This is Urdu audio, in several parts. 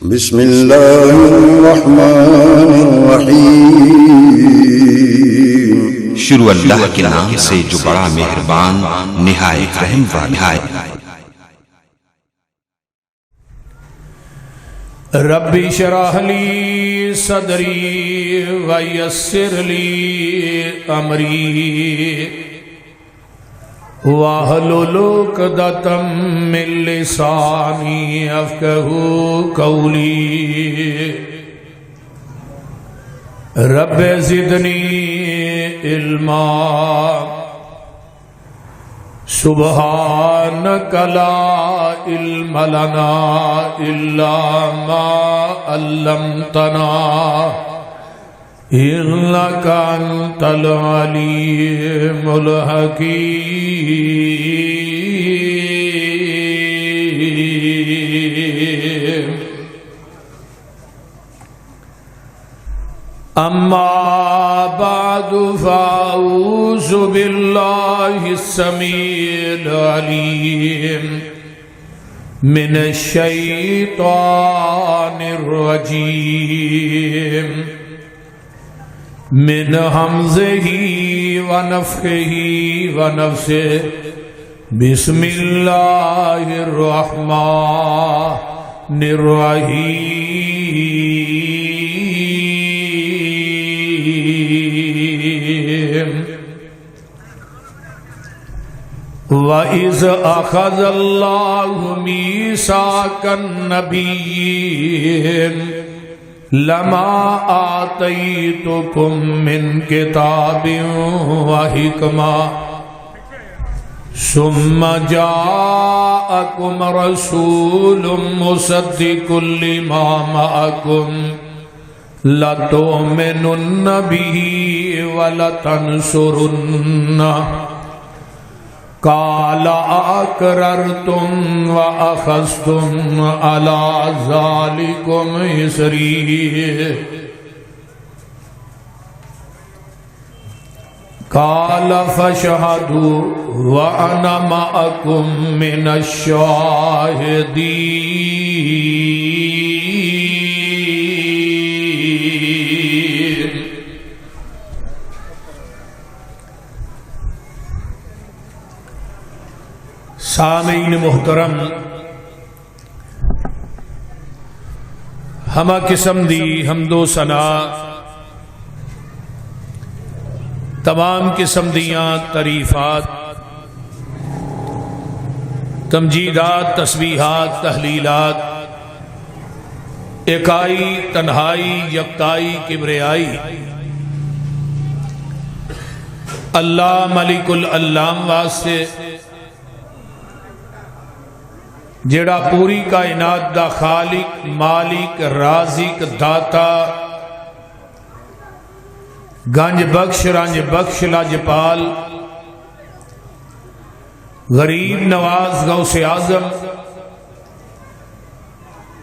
بسم اللہ الرحمن الرحیم۔ شروع اللہ کے نام سے جو بڑا مہربان نہایت رحم والا ہے۔ رب اشرح لی صدری ویسر لی امری واحلل عقدۃ من لسانی یفقہوا قولی۔ رب زدنی علما سبحانک لا علم لنا الا ما علمتنا انک انت العلیم الحکیم۔ اما بعد فاعوذ باللہ السمیع العلیم من الشیطان الرجیم من ہمزہ ونفخہ ونفثہ۔ بسم اللہ الرحمن الرحیم۔ وَإِذْ أَخَذَ اللَّهُ مِيثَاقَ النَّبِيِّينَ لَمَا آتَيْتُكُم مِّن كِتَابٍ وَحِكْمَةٍ ثُمَّ جَاءَكُمْ رَسُولٌ مُصَدِّقٌ لِّمَا مَعَكُمْ لَتُؤْمِنُنَّ بِهِ وَلَتَنصُرُنَّهُ قال اقررتم واخذتم على ذلكم اصري قال فاشهدوا وانا معكم من الشاهدين۔ سامعین محترم، ہمہ قسم دی حمد و ثنا، تمام قسم دیاں تعریفات، تمجیدات، تسبیحات، تحلیلات، اکائی، تنہائی، یکتائی، کبریائی اللہ ملک العلام واسطے جڑا پوری کائنات دا خالق، مالک، رازق، داتا، گنج بخش، رنج بخش، لاجپال، غریب نواز، غوث اعظم،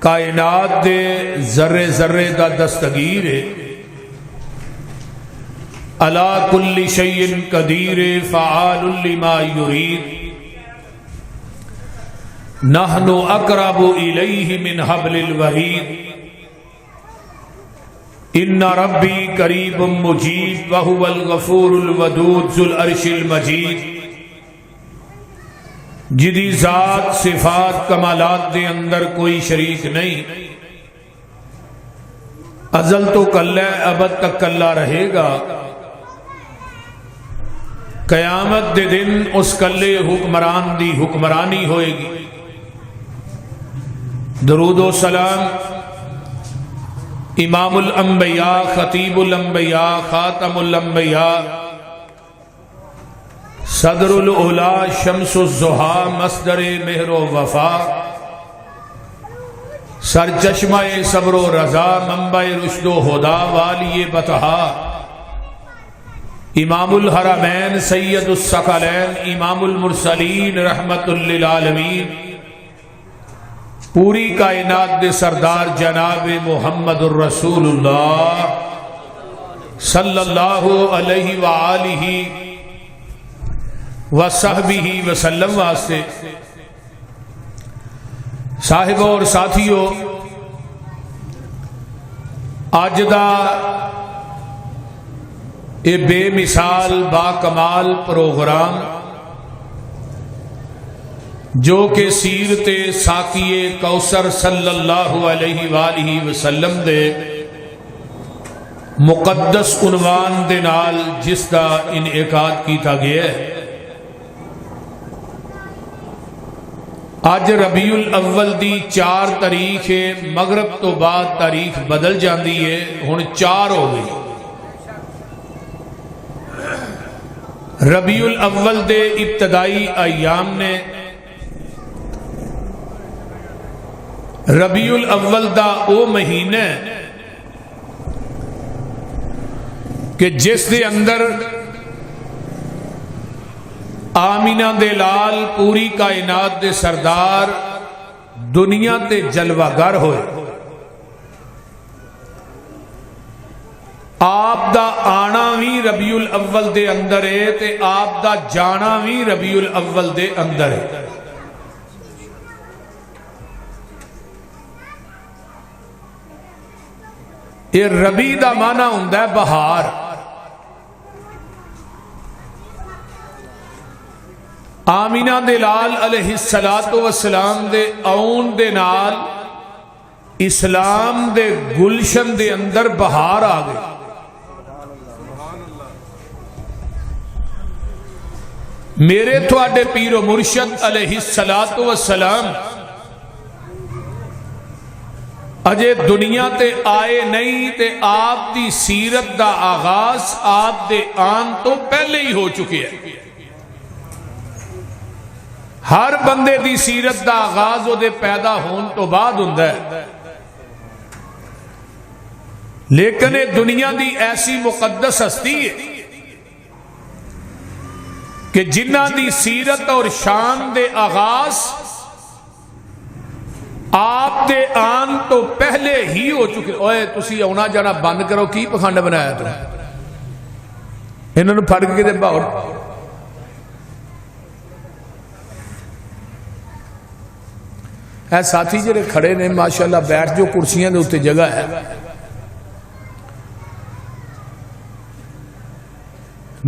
کائنات دے ذرے ذرے دا دستگیر ہے، علی کل شیء قدیر، فعال لما یرید، نحن اقرب الیہ من حبل الورید، ان ربی قریب مجیب وہو الغفور الودود ذو العرش المجید، جدی ذات، صفات، کمالات دے اندر کوئی شریک نہیں، ازل تو کلہ ابد تک کلہ رہے گا، قیامت دے دن اس کلے حکمران دی حکمرانی ہوئے گی۔ درود و سلام امام الانبیاء، خطیب الانبیاء، خاتم الانبیاء، صدر العلا، شمس الضحیٰ، مصدر مہر و وفا، سرچشمہ صبر و رضا، منبع رشد و ہدا، والی بطحا، امام الحرمین، سید الثقلین، امام المرسلین، رحمت للعالمین، پوری کائنات دے سردار جناب محمد الرسول اللہ صلی اللہ علیہ وآلہ وصحبہ وسلم واسطے صاحبوں اور ساتھیوں اج دا یہ بے مثال با کمال پروگرام جو کہ سیرت ساقی کوثر صلی اللہ علیہ وآلہ وسلم دے مقدس عنوان دے نال جس کا انعقاد کیتا گیا ہے. اج ربیع الاول دی 4 تاریخ ہے. مغرب تو بعد تاریخ بدل جاندی ہے، ہن 4 ہو گئی. ربیع الاول دے ابتدائی ایام نے ربیع الاول دا او مہینہ کہ جس دے اندر آمینہ دے لال پوری کائنات دے سردار دنیا تے جلوہ گر ہوئے. آپ دا آنا بھی ربیع الاول دے اندر ہے تے آپ دا جانا بھی ربیع الاول دے اندر ہے. یہ ربیع دا معنی ہوندا ہے بہار. آمینہ دے لال علیہ السلام دے آون دے نال اسلام دے گلشن دے اندر بہار آ گئی. میرے تھوڑے پیر و مرشد علیہ السلام اجے دنیا تے آئے نہیں تے آپ دی سیرت دا آغاز آپ دے آن تو پہلے ہی ہو چکے ہیں. ہر بندے دی سیرت دا آغاز وہ دے پیدا ہون تو بعد ہوندا ہے، لیکن یہ دنیا دی ایسی مقدس ہستی ہے کہ جنہ دی سیرت اور شان دے آغاز آپ دے آن تو پہلے ہی ہو چکے. اوے تسی آنا جانا بند کرو، کی پخانڈ بنایا تو انہوں نے پھڑ کے دے باہر. اے ساتھی جڑے کھڑے نے ماشاءاللہ بیٹھ جو کرسیاں دے اوتے جگہ ہے.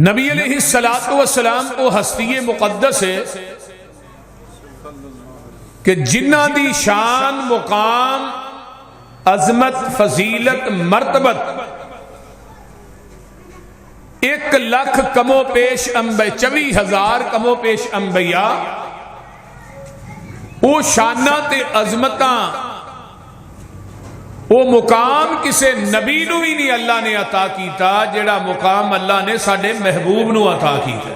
نبی علیہ السلام کو ہستی مقدس ہے کہ جنہ دی شان مقام عظمت فضیلت مرتبت 1,00,000 کمو پیش 24,000 کمو پیش انبیاء وہ شانہ تے عظمتاں وہ مقام کسے نبی نو بھی نہیں اللہ نے عطا کیتا جڑا مقام اللہ نے ساڈے محبوب نو عطا کیتا.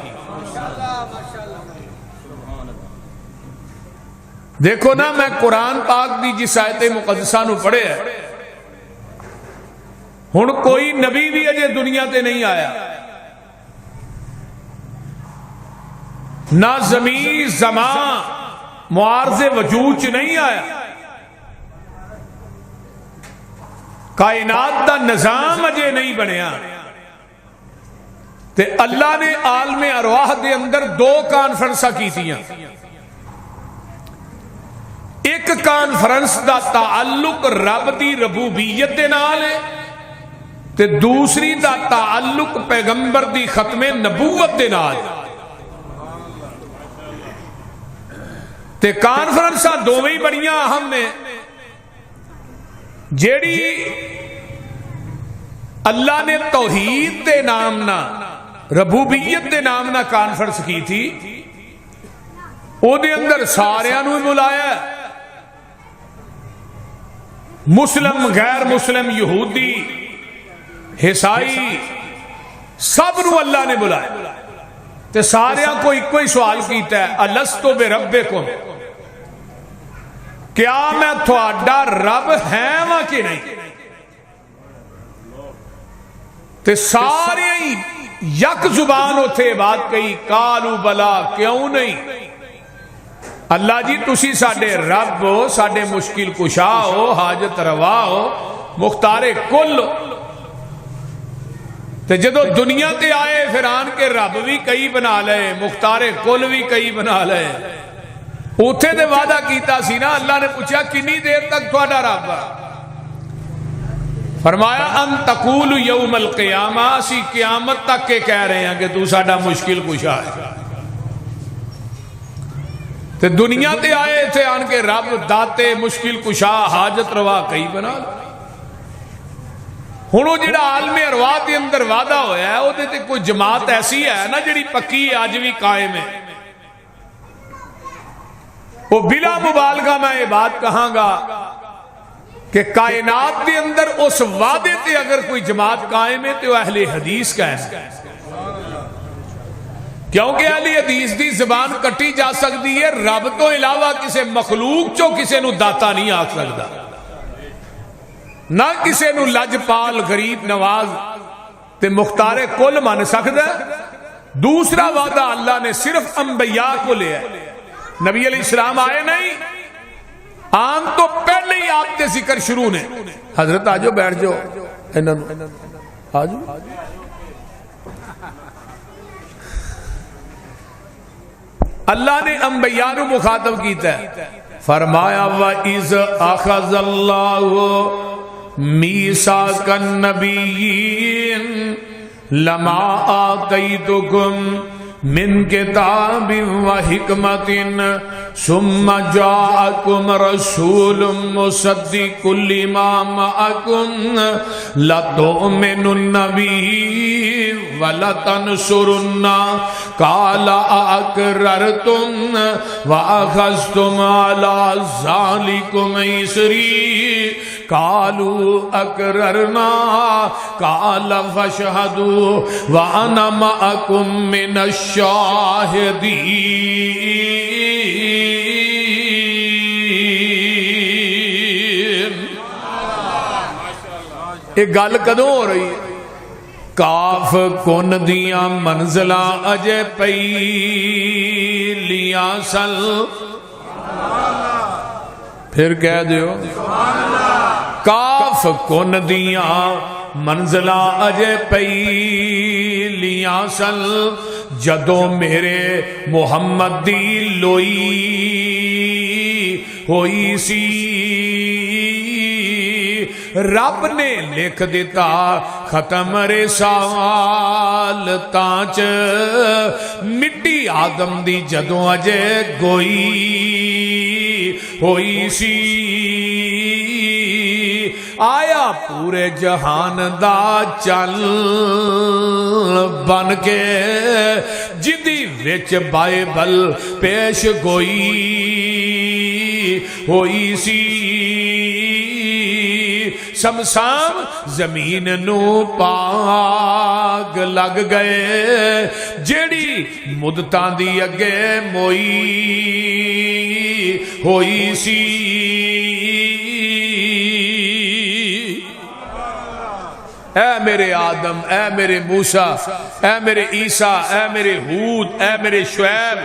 دیکھو نا میں قرآن پاک دی جس آیت مقدسہ نو پڑھے ہے، ہن کوئی نبی بھی اجے دنیا تے نہیں آیا، نہ زمین زمان معارض وجود چ نہیں آیا. کائنات دا نظام اجے نہیں بنیا تے اللہ نے عالم ارواح دے اندر 2 کانفرنساں کیتیاں. ایک کانفرنس دا تعلق رب دی ربوبیت دے نال ہے تے دوسری دا تعلق پیغمبر دی ختم نبوت دے نال. تے کانفرنساں دوویں بڑیاں اہم نے. جیڑی اللہ نے توحید دے نام نہ ربوبیت دے نام نہ کانفرنس کی تھی، او دے اندر ساریاں نو بلایا، مسلم غیر مسلم یہودی عیسائی سب نو اللہ نے بلایا تے ساریاں کو ایک ہی سوال کیتا ہے، الستو بربکم، کیا میں تھوڑا رب ہے وہاں کہ نہیں؟ تے سارے ہی یک زبان ہوتے بات کہی، کالو بلا کیوں نہیں؟ اللہ جی تسی ساڈے رب ہو، ساڈے مشکل کشا ہو، حاجت روا ہو، مختار کل. تے جدو دنیا تے آئے پھر آن کے رب بھی کئی بنا لے، مختار کل بھی کئی بنا لے. اوتھے دے وعدہ کیتا سی نا، اللہ نے پوچھا کنی دیر تک تھوڑا رب؟ فرمایا ان تقول یوم القیامہ، اسی قیامت تک کے کہہ رہے ہیں کہ تو ساڈا مشکل کشا ہے، تے دنیا تے آئے تھے آن کے رب داتے مشکل کشا حاجت روا کئی بنا لو۔ ہن وہ جڑا عالم ارواح دے اندر وعدہ ہویا ہے وہ تے کوئی جماعت ایسی ہے نا جڑی پکی اج بھی قائم ہے، وہ بلا مبالغہ میں یہ بات کہاں گا کہ کائنات کے اندر اس وعدے تے اگر کوئی جماعت قائم ہے تو اہل حدیث کا ہے، کیونکہ اہل حدیث دی زبان کٹی جا سکتی ہے، رب تو علاوہ کسی مخلوق چو کسی نو داتا نہیں آکھ سکتا، نہ کسی نو لجپال غریب نواز تے مختار کل من سکتا ہے۔ دوسرا وعدہ اللہ نے صرف انبیاء کو لیا ہے، نبی علیہ السلام آئے نہیں، آن تو پہلے ہی آپ کے ذکر شروع نے، حضرت آجو بیٹھ جو آجو، اللہ نے انبیاء نو مخاطب کیتا ہے، فرمایا وَإِذْ أَخَذَ اللَّهُ مِيثَاقَ النَّبِيِّينَ لَمَا آتَيْتُكُم من کتاب و حکمت ثم جاءکم رسول مصدق لما معکم لتؤمنن به ولتنصرن قال اقررتم واخذتم على ذلكم اصری قالوا اقررنا قال فاشهدوا وانا معكم من الشاہدین۔ ایک گل کدوں ہو رہی ہے؟ کاف کن دیاں منزلہ اجے پئی لیاں سل، پھر کہہ دیو کاف کن دیاں منزلہ اجے پئی لیاں سل، جدوں میرے محمد دی لوئی ہوئی سی، رب نے لکھ دیتا ختم رسال تانچ، مٹی آدم دی جدوں اجے گوئی ہوئی سی، آیا پورے جہان دا چل بن کے جدی وچ بائبل پیش گوئی ہوئی سی، سمسام زمین نو پاگ لگ گئے، جیڑی مدتاں دی اگے موئی ہوئی سی، اے میرے آدم، اے میرے موسیٰ، اے میرے عیسیٰ، اے میرے ہود، اے میرے شعیب،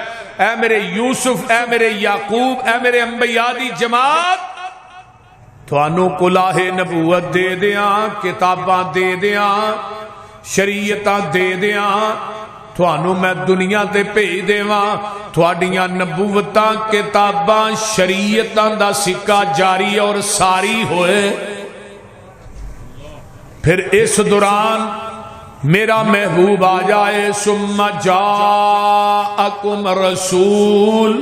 اے میرے یوسف، اے میرے یعقوب، اے میرے انبیاء دی جماعت، تھانوں کلاہ نبوت دے دیاں، کتاباں دے دیاں، شریعتاں دے دیاں، تھانوں میں دنیا تے بھیج دیواں، تھوڑیاں نبوتاں کتاباں شریعتاں دا سکہ جاری اور ساری ہوئے، پھر اس دوران میرا محبوب آ جائے، ثم جاءکم رسول،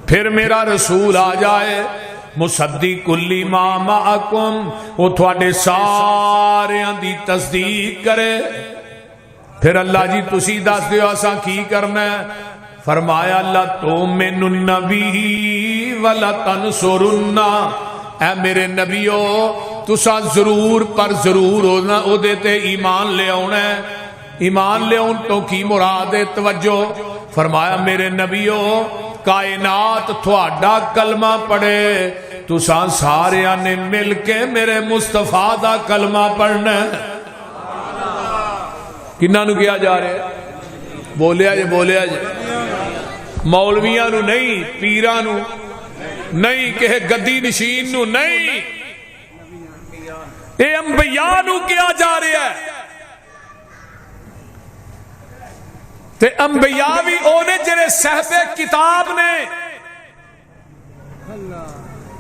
پھر میرا رسول آ جائے، مصدق لما معکم، وہ تھوڑے سارے دی تصدیق کرے، پھر اللہ جی تسی دس دیو اساں کی کرنا ہے؟ فرمایا لَتُؤْمِنُنَّ بِهِ وَلَتَنْصُرُنَّ، اے میرے نبیو تسا ضرور پر ضرور ہونا او دیتے ایمان لے آنا ہے، ایمان لے آن تو کی مراد ہے؟ توجہ فرمایا میرے نبیو کائنات تھوڑا کلمہ پڑھے، تسا سارے نے مل کے میرے مصطفیٰ دا کلمہ پڑھنا ہے، کنہ نو کیا جا رہے ہیں؟ بولیا جے بولیا جے، مولویاں نو نہیں، پیران نو نہیں، کہ گدی نشین نو نہیں، اے انبیاء نو کیا جا رہا ہے، تے انبیاء بھی اونے جڑے صاحب کتاب نے،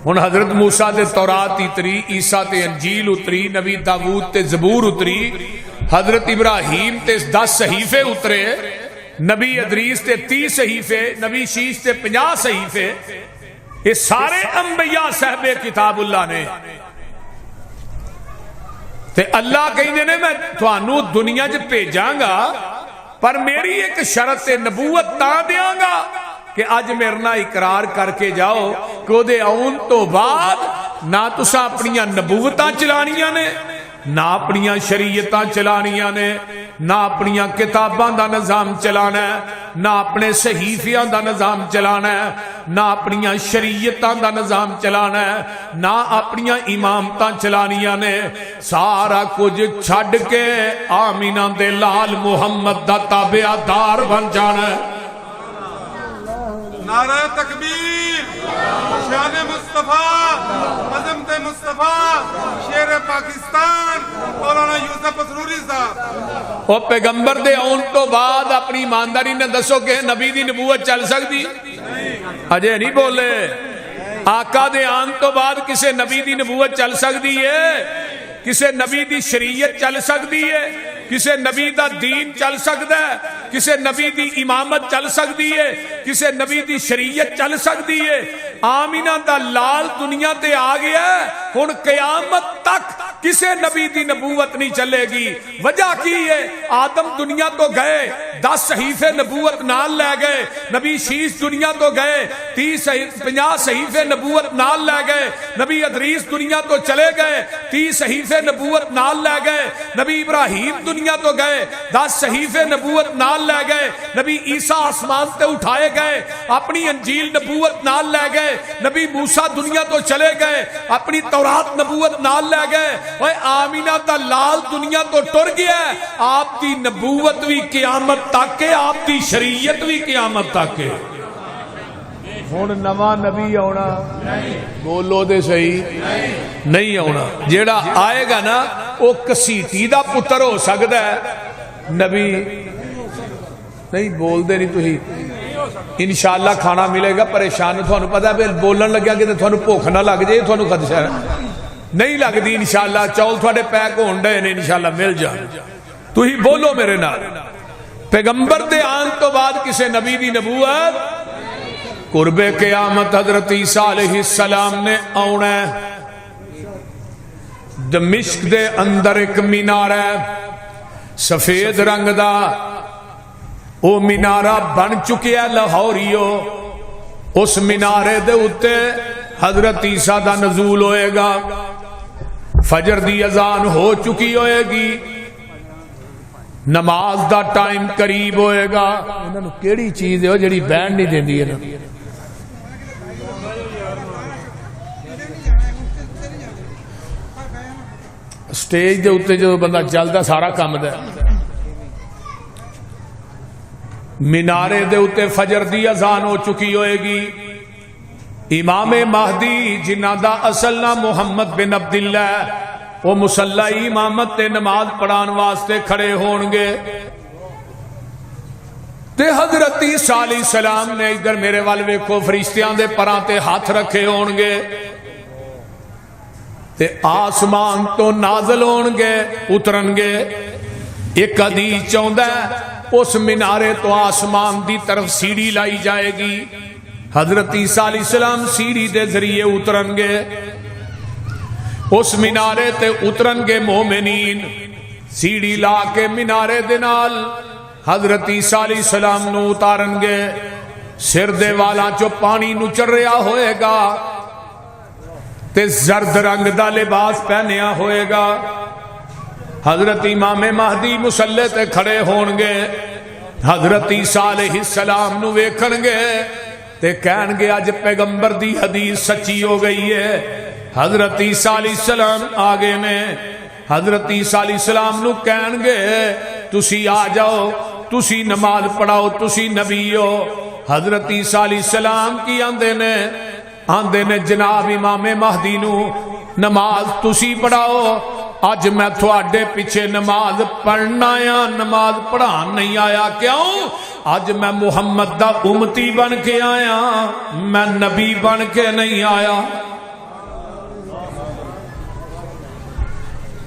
ہن حضرت موسیٰ تے تورات اتری، عیسیٰ تے انجیل اتری، نبی داؤد تے زبور اتری، حضرت ابراہیم تے 10 صحیفے اترے، نبی ادریس تے 30 صحیفے، نبی شیش تے 50 صحیفے، یہ سارے انبیاء صاحب کتاب اللہ نے تے اللہ کہندے نے میں تھانوں دنیا چ بھیجاں گا پر میری ایک شرط نبوت تاں دیاں گا کہ اج میرے نال اقرار کر کے جاؤ کہ او دے آن تو بعد نہ تساں اپنیاں نبوتاں چلانیاں نے، نہ اپنیاں شریعتاں چلانیاں نے، نہ اپنیاں کتاباں دا نظام چلانا ہے، نہ اپنے صحیفیاں دا نظام چلانا ہے، نہ اپنیاں شریعتاں دا نظام چلانا ہے، نہ اپنیاں امامتاں چلانیاں نے، سارا کچھ چھڈ کے آمینہ دے لال محمد دا تابعدار بن جانا ہے۔ نعرہ تکبیر، شان مصطفیٰ، عظمت مصطفیٰ، شیر پاکستان مولانا یوسف اسروری صاحب۔ وہ پیغمبر دے آن تو بعد اپنی ایمانداری نے دسو کہ نبی دی نبوت چل سکتی؟ اجے نہیں بولے۔ آقا دے آن تو بعد کسے نبی دی نبوت چل سکتی ہے؟ کسے نبی دی شریعت چل سکتی ہے؟ کسے نبی دا دین چل سکتا ہے؟ کسے نبی دی امامت چل سکتی ہے؟ کسے نبی دی شریعت چل سکتی ہے؟ آمینہ دا لال دنیا تے آ گیا ہے، ہن قیامت تک کسے نبی دی نبوت نہیں چلے گی۔ وجہ کی ہے؟ آدم دنیا تو گئے، 10 صحیفے نبوت نال لے گئے، نبی شیش دنیا تو گئے، 50 صحیفے نبوت نال لے گئے، نبی ادریس دنیا تو چلے گئے، 30 صحیفے نبوت نال لے گئے، نبی ابراہیم دنیا تو گئے، 10 صحیفے نبوت نال لے گئے، نبی عیسیٰ آسمان تے اٹھائے گئے، اپنی انجیل نبوت نال لے گئے، نبی موسیٰ دنیا تو چلے گئے، اپنی تورات نبوت نال لے گئے۔ اوے آمینہ دا لال دنیا تو ٹر گیا ہے، آپ دی نبوت بھی قیامت تک ہے، آپ دی شریعت بھی قیامت تک ہے۔ ہن نواں نبی آنا، بولو دے صحیح، نہیں آنا۔ جیڑا آئے گا نا وہ کسیٹی دا پتر ہو سکتا ہے، نبی نہیں بول دے نہیں تھی۔ انشاءاللہ کھانا ملے گا، پریشان تھانوں پتہ ہے بولن لگیا کہ تھانوں بھوک نہ لگ جائے، تھانوں خدشہ ہے نہیں لگتی انشاءاللہ، چول تھوڑے پیک ہون ڈے نے انشاءاللہ مل جان۔ تھی بولو میرے نال، پیغمبر دے آن تو بعد کسے نبی دی نبوت، قرب قیامت حضرت عیسیٰ علیہ السلام نے آنا ہے۔ دمشق دے اندر ایک مینار ہے سفید رنگ دا، وہ مینارہ بن چکیا ہے لاہوریو، اس مینارے دے اتے حضرت عیسیٰ دا نزول ہوئے گا، فجر دی اذان ہو چکی ہوئے گی، نماز دا ٹائم قریب ہوئے گا۔ انہوں کیڑی چیز ہے جڑی بینڈ نہیں دیندی ہے نا؟ سٹیج دے اتے جو بندہ چلدا سارا کام دے، مینارے دے اتے فجر دی اذان ہو چکی ہوئے گی، امام مہدی جنہ دا اصل نام محمد بن عبداللہ، وہ مصلی امامت تے نماز پڑھان واسطے کھڑے ہون گے، تے حضرت عیسیٰ علیہ السلام نے ادھر میرے وال ویکھو فرشتیاں دے پراں تے ہاتھ رکھے ہون گے، تے آسمان تو نازل ہون گے، اترن گے۔ ایک حدیث چاہندا ہے اس مینارے تو آسمان دی طرف سیڑھی لائی جائے گی، حضرت عیسیٰ علیہ السلام سیڑھی دے ذریعے اترن گے، اس مینارے تے اترن گے مومنین، سیڑھی لا کے مینارے دے نال حضرت عیسیٰ علیہ السلام نو اتارن گے، سر دے والا چو پانی نو چر رہا ہوئے گا، تے زرد رنگ دا لباس پہنیا ہوئے گا، حضرت امام مہدی مصلی تے کھڑے ہون گے، حضرت عیسیٰ علیہ السلام نو ویکھن گے تے کہن گے اج پیغمبر دی حدیث سچی ہو گئی ہے۔ حضرت عیسیٰ علیہ السلام آگے نے، حضرت عیسیٰ علیہ السلام نو کہن گے تسی آ جاؤ، تسی نماز پڑھاؤ، تسی نبی ہو۔ حضرت عیسیٰ علیہ السلام کی آندے نے جناب امام مہدی نو نماز تسی پڑھاؤ، اج میں تھوڑے پیچھے نماز پڑھنا آیا، نماز پڑھان نہیں آیا۔ کیوں؟ اج میں محمد دا امتی بن کے آیا، میں نبی بن کے نہیں آیا۔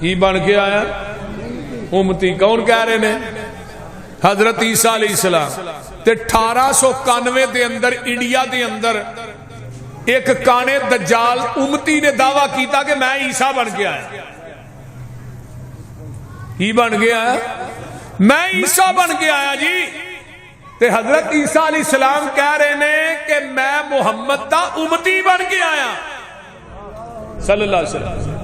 کی بن کے آیا امتی. کون کہہ رہے نے؟ حضرت عیسیٰ علیہ السلام. تے 1891 دے اندر انڈیا دے اندر ایک کانے دجال امتی نے دعویٰ کیتا کہ میں عیسیٰ بن کے آیا. کی بن گیا؟ میں عیسیٰ بن کے آیا جی. تے حضرت عیسیٰ علیہ السلام کہہ رہے نے کہ میں محمد دا امتی بن کے آیا صلی اللہ علیہ وسلم.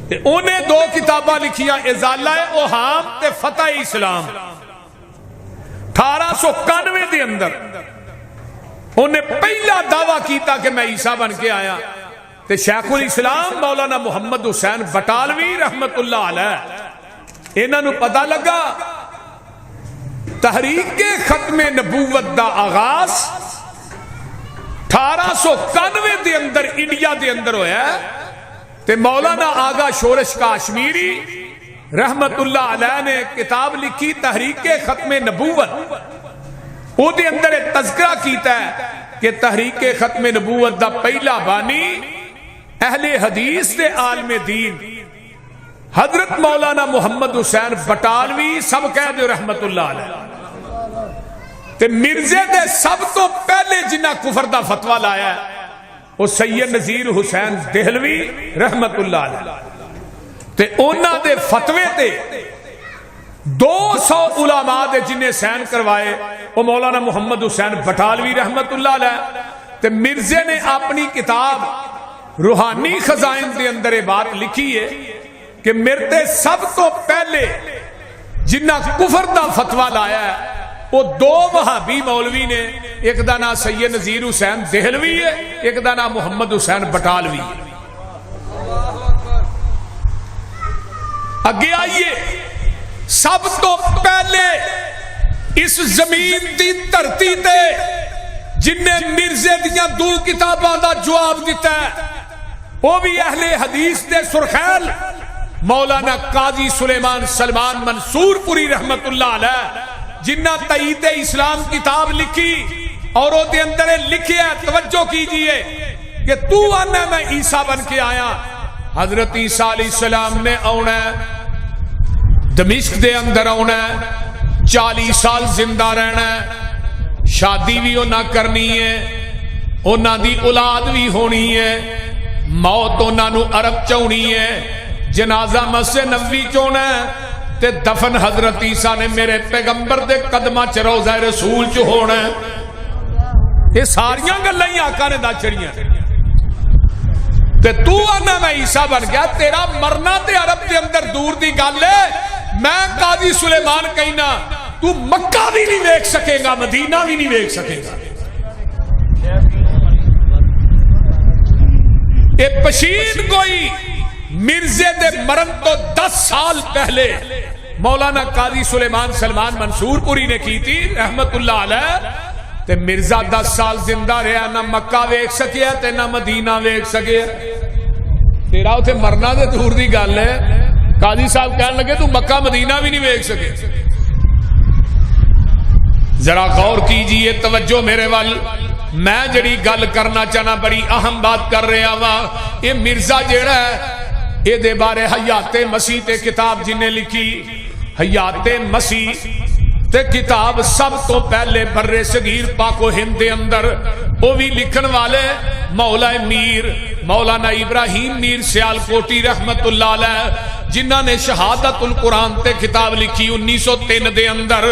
تے انہیں 2 کتاباں لکھیاں، ازالہ اوہام تے فتح اسلام. 1891 دے اندر انہیں پہلا دعویٰ کیتا کہ میں عیسیٰ بن کے آیا. تے شیخ الاسلام مولانا محمد حسین بٹالوی رحمت اللہ علیہ انہاں نو پتہ لگا تحریک ختم نبوت دا آغاز 1891 دے اندر انڈیا دے اندر ہویا ہے. تے مولانا آغا شورش کاشمیری رحمت اللہ علیہ نے کتاب لکھی تحریک ختم نبوت. او دے اندر ایک تذکرہ کیتا ہے کہ تحریک ختم نبوت دا پہلا بانی اہل حدیث دے عالم دین حضرت مولانا محمد حسین بٹالوی سب کہہ دے رحمت اللہ علیہ. تے مرزے دے سب تو پہلے جنہ کفر دا فتویٰ لایا ہے وہ سید نذیر حسین دہلوی رحمت اللہ علیہ. تے انہاں دے فتوے تے 200 علماء دے جنہیں سین کروائے وہ مولانا محمد حسین بٹالوی رحمت اللہ علیہ. تے مرزے نے اپنی کتاب روحانی خزائن دے اندر یہ بات لکھی ہے کہ میرے سب تو پہلے جنہ کفر دا فتویٰ لایا ہے وہ 2 وہابی مولوی نے. ایک دا نام سید نذیر حسین دہلوی ہے، ایک دا نام محمد حسین بٹالوی ہے. اگے آئیے، سب تو پہلے اس زمین دی دھرتی تے جن نے مرزے دیاں 2 کتاباں دا جواب دیتا ہے وہ بھی اہل حدیث دے سرخیل مولانا قاضی سلیمان سلمان منصور پوری رحمت اللہ علیہ جنہ تائید اسلام کتاب لکھی اور وہ دے اندر لکھے ہے. توجہ کیجئے کہ تو آنا میں عیسیٰ بن کے آیا. حضرت عیسیٰ علیہ السلام نے آنا دمشق دے اندر آنا 40 سال زندہ رہنا، شادی بھی نہ کرنی ہے، انہاں دی اولاد بھی ہونی ہے، موت انہاں نو عرب چونی ہے، جنازہ مسجد نبوی چونا ہے، تے دفن حضرت عیسیٰ نے میرے پیغمبر دے قدمہ چ روضہ رسول چ ہونا ہے. یہ ساریاں گلاں ہی آقا نے دس چھڑیاں. تے تو آنا میں عیسیٰ بن گیا، تیرا مرنا تے عرب دے اندر دور دی گل ہے. میں قاضی سلیمان کہنا تو مکہ بھی نہیں دیکھ سکے گا، مدینہ بھی نہیں دیکھ سکے گا. اے پشین کوئی مرزے دے مرن تو 10 سال پہلے مولانا قاضی سلیمان سلمان منصور پوری نے کی تھی رحمت اللہ علیہ. تے مرزا 10 سال زندہ رہا، نہ مکہ ویکھ سکیا تے نہ مدینہ ویکھ سکیا. تیرا اتنے مرنا دے دور دی گل ہے. قاضی صاحب کہنے لگے تو مکہ مدینہ بھی نہیں ویکھ سکے. ذرا غور کیجئے، توجہ میرے وال. میں جڑی گل کرنا چاہنا بڑی اہم بات کر رہا ہوں. یہ مرزا جیڑا ہے یہ دے بارے حیات مسیح تے کتاب جنہیں لکھی. حیات مسیح تے کتاب سب تو پہلے بر صغیر پاک و ہند دے اندر وہ بھی لکھن والے مولا میر مولانا ابراہیم میر سیال کوٹی رحمت اللہ علیہ جنہ نے شہادت القرآن تے کتاب لکھی 1903 دے اندر.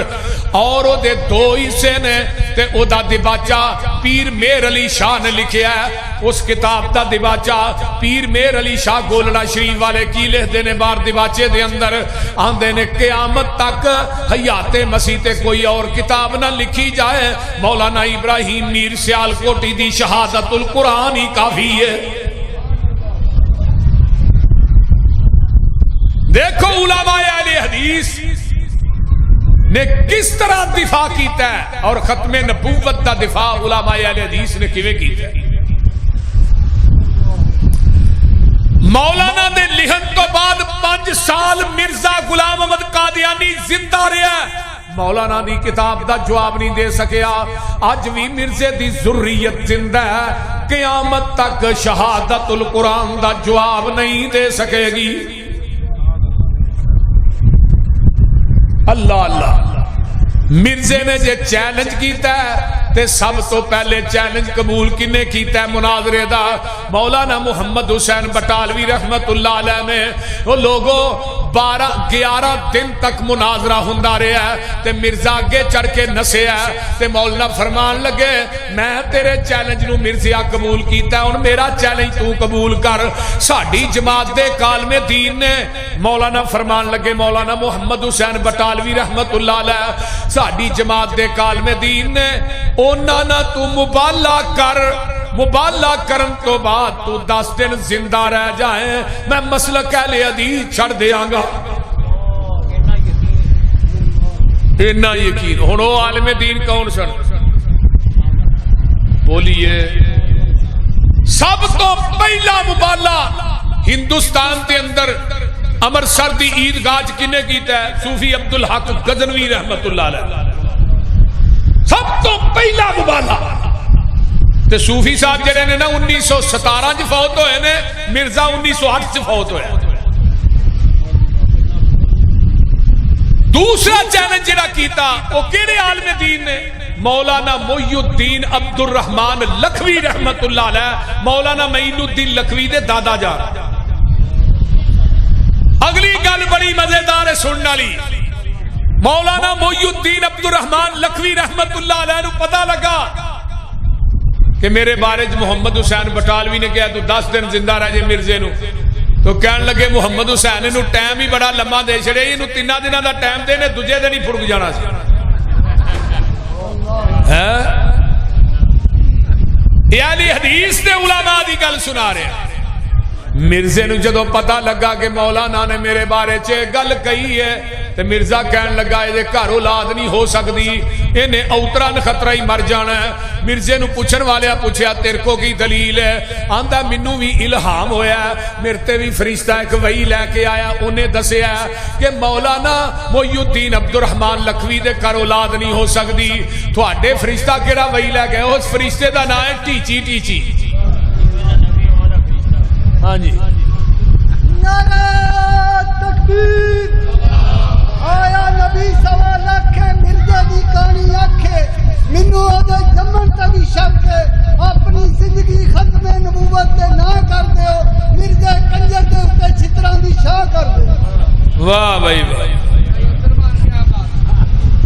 اور او دے 2 حصے نے تے او دا دباچہ پیر میر علی شاہ نے لکھیا ہے. اس کتاب دا دباچہ پیر میر علی شاہ گولڑا شریف والے کی لکھ دینے بار دباچے دے اندر آندے نے قیامت تک حیات مسیح تے کوئی اور کتاب نہ لکھی جائے، مولانا ابراہیم میر سیال کوٹی دی شہادت القرآن ہی کافی ہے. دیکھو علماء اہل حدیث نے کس طرح دفاع کیتا ہے اور ختم نبوت دا دفاع علماء اہل حدیث نے کیویں کیتا ہے. مولانا دے لکھن تو بعد 5 سال مرزا غلام احمد قادیانی زندہ رہا. مولانا دی کتاب دا جواب نہیں دے سکیا. اج بھی مرزے دی ذریت زندہ ہے، قیامت تک شہادت القرآن دا جواب نہیں دے سکے گی. اللہ اللہ مرزے نے جے چیلنج کیتا ہے تے سب تو پہلے چیلنج قبول کنے کیتا ہے مناظرے دا؟ مولانا محمد حسین بٹالوی رحمت اللہ علیہ نے۔ وہ لوگوں 11 دن تک مناظرہ ہوندا رہا ہے تے مرزا اگے چڑھ کے نسیا تے مولانا فرمان لگے میں تیرے چیلنج نو مرزیا قبول کیتا ہے، ہن میرا چیلنج تو قبول کر۔ ساڈی جماعت دے کالم دین نے مولانا فرمان لگے، مولانا محمد حسین بٹالوی رحمت اللہ علیہ ساڈی جماعت دے کالم دین نے اونا نہ تو مبالغہ کر، مبالغہ کرن تو بعد تو 10 دن زندہ رہ جائیں میں مسلک اہل حدیث چھڑ دیاں گا۔ اتنا یقین۔ ہن او عالم دین کون سن؟ بولیے۔ سب تو پہلا مبالغہ ہندوستان کے اندر امرتسر دی عیدگاہ کنے کیتا ہے؟ صوفی عبدالحق غزنوی رحمت اللہ علیہ۔ سب تو پہلا مبالغہ تے صوفی صاحب جڑے نے نا 1917 چ فوت ہوئے نے، مرزا 1908 چ فوت ہوئے۔ دوسرا چیلنج جڑا کیتا وہ کیڑے عالم دین نے؟ مولانا محی الدین عبد الرحمان لکھوی رحمت اللہ علیہ، مولانا معین الدین لکھوی دے دادا جان۔ اگلی گل بڑی مزیدار ہے سننے والی۔ مولانا محی الدین عبد الرحمان لکھوی رحمت اللہ علیہ نو پتہ لگا کہ میرے بارے محمد حسین بٹالوی نے کہا تو 10 دن زندہ رہ جائے مرزے نو، تو کہنے لگے محمد حسین نو ٹائم ہی بڑا لمبا دے چھڑے، یہ 3 دنوں دا ٹائم دینے، دوجے دن ہی پھڑک جانا سی۔ یہ اہل حدیث دے علماء دی گل سنا رہے ہیں۔ مرزے نو جدو پتہ لگا کہ مولانا نے میرے بارے چ گل کہی ہے تے مرزا کہن لگا یہ گھر اولاد نہیں ہو سکتی، انہیں اوترا خطرہ ہی مر جانا ہے۔ مرزے نو پوچھن والے پوچھیا تیرے کو کی دلیل ہے؟ آندا مینوں بھی الہام ہویا ہے، میرے تے بھی فرشتہ ایک وحی لے کے آیا، انہیں دسیا کہ مولانا محی الدین عبد الرحمان لکھوی دے گھر اولاد نہیں ہو سکتی۔ تواڈے فرشتہ کیڑا وحی لے گئے؟ اس فرشتے دا نام ہے ٹیچی ٹیچی۔ ہاں جی نعرہ تکبیر۔ آیا نبی سوال آکھے مرزے دی کہانی آکھے مینوں اودے جمن تے بھی شک ہے، اپنی زندگی ختم نبوت تے نہ کر دیو، مرزے کنجر دے اوتے چھتراں دی شاہ کر دیو۔ واہ بھائی واہ۔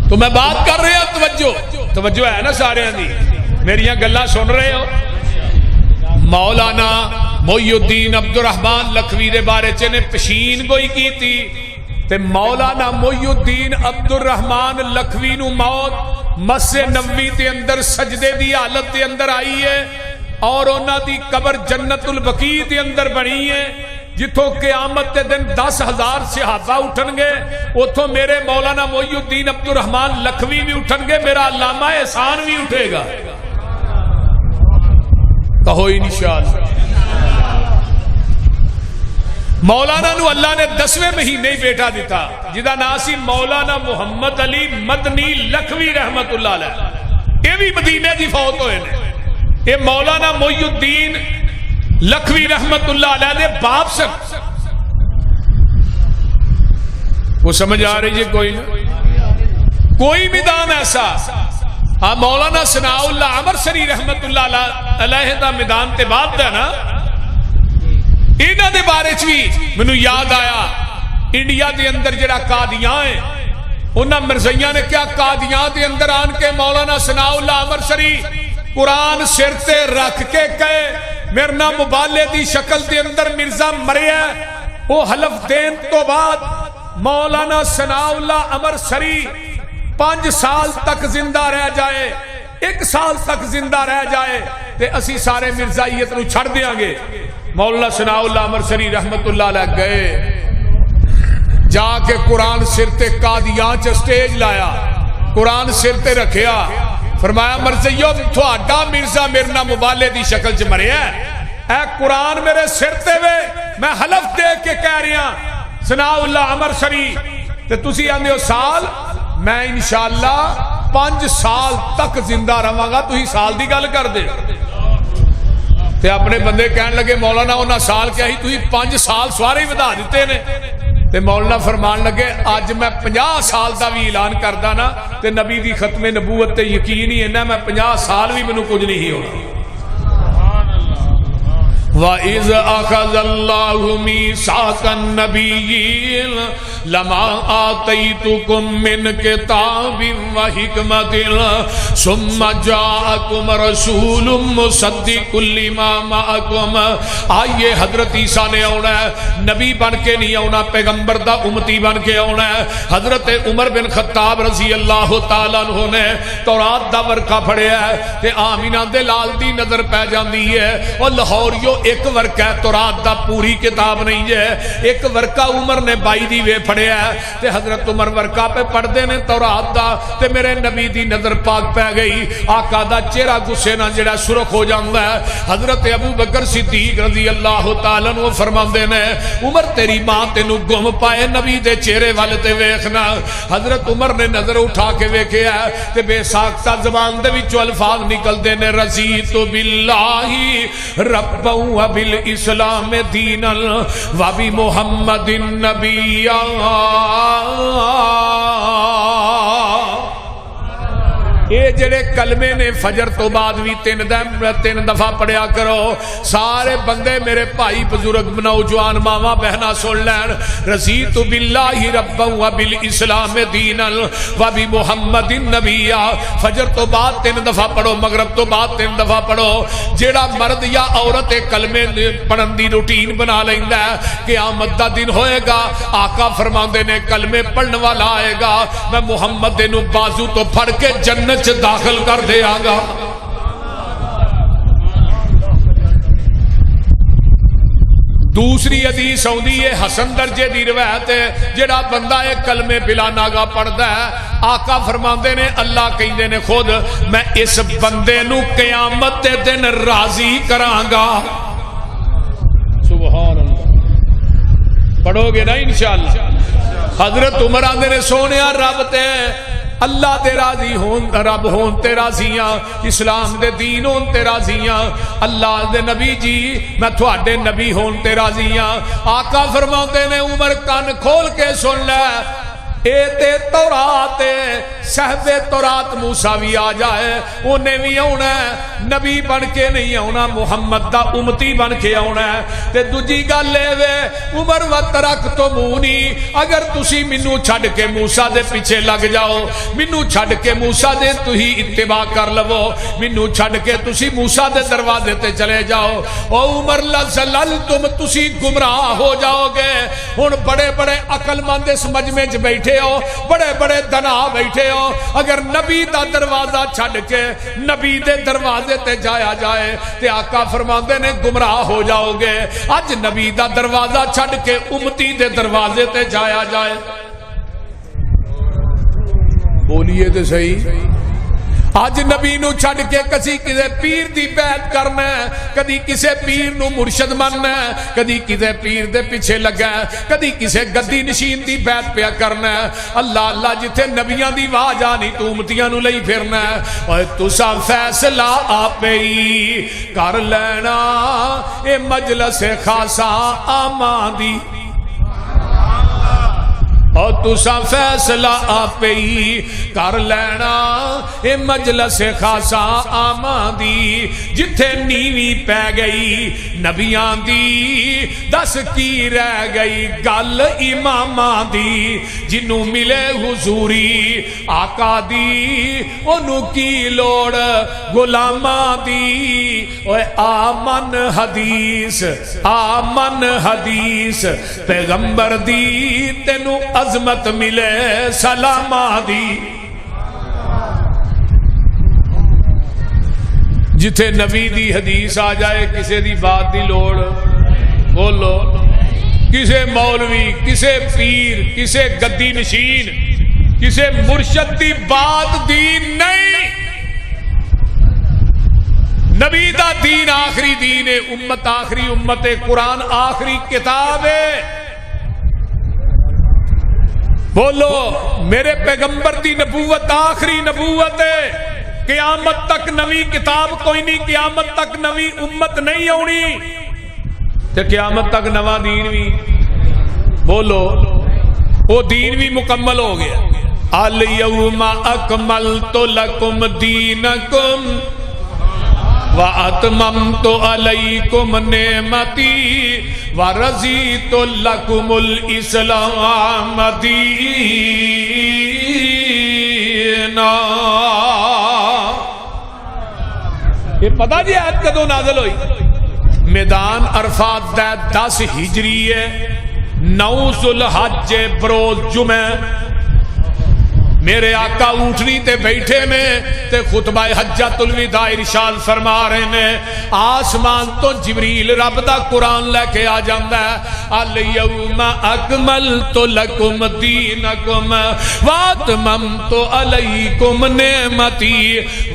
تو میں بات کر رہا توجہ توجہ ہے نا سارے دی، میری گلاں سن رہے ہو؟ مولانا محی الدین عبد الرحمان لکھوی دے بارے چ نے پشین گوئی کی تھی تے مولانا محی الدین عبد الرحمان لکھوی نو موت مسجد نبوی دے اندر سجدے دی حالت دے اندر آئی ہے اور انہاں دی قبر جنت البقیع دے اندر بنی ہے، جتوں قیامت دے دن 10,000 صحابہ اٹھن گے، اتوں میرے مولانا محی الدین عبد الرحمان لکھوی بھی اٹھن گے، میرا علامہ احسان بھی اٹھے گا۔ کہو انشاءاللہ۔ مولانا نو اللہ نے 10ویں مہینے ہی بیٹا دیتا جدا نام سی مولانا محمد علی مدنی لکھوی رحمت اللہ علیہ، یہ بھی مدینے دی فوت ہوئے نے۔ یہ مولانا محی الدین لکھوی رحمت اللہ علیہ نے باپ سے وہ سمجھ آ رہی ہے کوئی نہ کوئی میدان ایسا مولانا ثناء اللہ امرسری رحمت اللہ علیہ دا میدان تے بات ہے نا، انہاں دے بارے چ بھی مینوں یاد آیا انڈیا دے اندر جڑا قادیان ہے انہاں مرزیاں نے کیا قادیان دے اندر آن کے مولانا ثناء اللہ امرسری قرآن سر تے رکھ کے کہے میرے نام مبالے دی شکل دے اندر مرزا مریا ہے، وہ حلف دین تو بعد مولانا ثناء اللہ امرسری 5 سال تک زندہ رہ جائے، 1 سال تک زندہ رہ جائے تے اسی سارے مرزائیت نو چھڑ دیاں گے۔ مولانا ثناء اللہ امرسری رحمت اللہ علیہ گئے، جا کے قرآن سر تے قادیان چ سٹیج لایا، قرآن سر تے رکھیا، فرمایا مرزیو تھوڑا مرزا میرے نام مبالے دی شکل چ مریا ہے، اے قرآن میرے سر تے وے، میں حلف دے کے کہہ رہا ثناء اللہ امرسری تے تسی آندے ہو سال، میں انشاءاللہ 5 سال تک زندہ رہاں گا، تسی سال دی گل کر دے۔ تے اپنے بندے کہنے لگے مولانا انہاں سال کیا ہی تسی 5 سال سوارے ہی ودا دیتے نے، تے مولانا فرمان لگے اج میں 50 سال دا بھی اعلان کردا نا تے نبی دی ختم نبوت تے یقین ہی اینا میں 50 سال بھی مینوں کچھ نہیں ہونا. وَإِذْ أَخَذَ اللَّهُ مِيثَاقَ النَّبِيِّينَ لَمَا آتَيْتُكُم مِّن كِتَابٍ وَحِكْمَةٍ ثُمَّ جَاءَكُمْ رَسُولٌ مُصَدِّقٌ لِّمَا مَعَكُمْ. آئیے حضرت عیسیٰ نے آنا ہے, نبی بن کے نہیں آنا, پیغمبر دا امتی بن کے آنا ہے. حضرت عمر بن خطاب رضی اللہ تعالیٰ عنہ نے تورات دا ورقہ پڑھیا ہے تے آمینہ دے لال دی نظر پہ جاندی ہے. اور لاہوریو ایک ورقہ ہے تورات دا, پوری کتاب نہیں ہے. ایک ورقہ عمر نے 22 دی وے پڑھیا ہے تے حضرت عمر ورقہ پہ پڑھ دے نے تورات دا تے میرے نبی دی نظر پاک پہ گئی. آقا دا چہرہ غصے نہ جڑا سرخ ہو جاندا ہے. حضرت ابو بکر صدیق رضی اللہ تعالیٰ عنہ فرماندے نے عمر تیری ماں تینوں گم پائے نبی دے چہرے وال تے ویکھنا. حضرت عمر نے نظر اٹھا کے ویکھیا تے بے ساختہ زبان دے وچوں الفاظ نکلدے نے رضیت باللہ رب وبالاسلام دینا وبمحمد نبیا. یہ جڑے کلمے نے فجر تو بعد بھی 3 دفعہ پڑھیا کرو. سارے بندے میرے بھائی بزرگ نوجوان ماما بہنا سن لین. رضیت باللہ ربا وبالاسلام دینا وبمحمد نبیا. فجر تو بعد 3 دفعہ پڑھو, مغرب تو بعد 3 دفعہ پڑھو. جیڑا مرد یا عورت کلمے پڑھن دی روٹین بنا لیندا ہے, قیامت دا دن ہوئے گا آقا فرماندے نے کلمے پڑھن والا آئے گا, میں محمد نو بازو تو پھڑ کے جنت داخل کر دے آگا. دوسری حدیث آندی ہے حسن درجے دی روایت ہے, جڑا بندہ ایک کلمے بلا ناگا پڑھدا ہے آقا فرماندے نے اللہ کہندے نے خود میں اس بندے نو قیامت دے دن راضی کراں گا. سبحان اللہ. پڑھو گے نا انشاءاللہ. حضرت عمر آندے نے سونیا رب تے اللہ دے راضی ہون, رب ہون تے راضیاں, اسلام دے دین ہون تے راضیاں, اللہ دے نبی جی میں تھوڑے نبی ہون تے راضیاں. آقا فرماندے نے عمر کان کھول کے سن لے, اے تے تورات صحب تورات موسیٰ بھی آ جائے انہیں بھی آنا ہے, نبی بن کے نہیں آنا, محمد دا امتی بن کے آنا ہے. تے دوجی گل لے وے عمر وترکتمونی, اگر تسی منو چھڈ کے موسیٰ دے پیچھے لگ جاؤ, منو چھڈ کے موسیٰ دے تھی اتباع کر لو, منو چھڈ کے تسی موسیٰ دے دروازے تے چلے جاؤ, او عمر لزللتم تسی گمراہ ہو جاؤ گے. ہن بڑے بڑے عقل مند اس مجمع وچ بیٹھے ہو, بڑے بڑے دنا بیٹھے ہو, اگر نبی دا دروازہ چھڈ کے نبی دے دروازے تے جایا جائے تے آقا فرماندے نے گمراہ ہو جاؤ گے. اج نبی دا دروازہ چھڈ کے امتی دے دروازے تے جایا جائے, بولیے تے صحیح. اج نبی نو چھڈ کے کسی کسے پیر دی بیعت کرنا ہے, کدی کسے پیر نو مرشد مننا ہے, کدی کسے پیر دے پیچھے لگا ہے, کدی کسے گدی نشین دی بیعت پیا کرنا ہے. اللہ اللہ جتھے نبیاں دی واج آنی تو امتیاں نو لئی پھرنا ہے. اوے تساں فیصلہ آپے ہی کر لینا, اے مجلس خاصا آماں دی, اور تساں فیصلہ آپے ہی کر لینا, اے مجلس خاصا آماں دی. جتھے نیوی پہ گئی نبیاں دی, دس کی رہ گئی گل اماماں دی. جنوں ملے حضوری آقا دی, انہوں کی لوڑ غلاماں دی. اوے آمن حدیث آمن حدیث پیغمبر دی, تینوں عظمت ملے سلامہ دی. جتھے نبی دی حدیث آ جائے کسے دی بات دی لوڑ, بولو کسے مولوی, کسے پیر, کسے گدی نشین, کسے مرشد دی بات دی نہیں. نبی دا دین آخری دین ہے, امت آخری امت ہے, قرآن آخری کتاب ہے. بولو میرے پیغمبر دی نبوت آخری نبوت ہے, قیامت تک نوی کتاب کوئی نہیں, قیامت تک نوی امت نہیں آنی, تے قیامت تک نواں دین بھی. بولو وہ دین بھی مکمل ہو گیا. الیوم اکملت لکم دینکم وَأَتْمَمْتُ عَلَيْكُمْ نِعْمَتِي وَرَضِيتُ لَكُمُ الْإِسْلَامَ دِينًا. یہ پتہ جی آیت کدوں نازل ہوئی؟ میدان عرفات دا 10 ہجری ہے، 9 ذوالحج بروز جمعہ. میرے آقا اونٹنی تے بیٹھے نے تے خطبہ حجۃ الوداع ارشاد فرما رہے نے. آسمان تو جبریل رب دا قرآن لے کے آ جاندا ہے. الیوم اکملت لکم دینکم واتممت علیکم نعمتی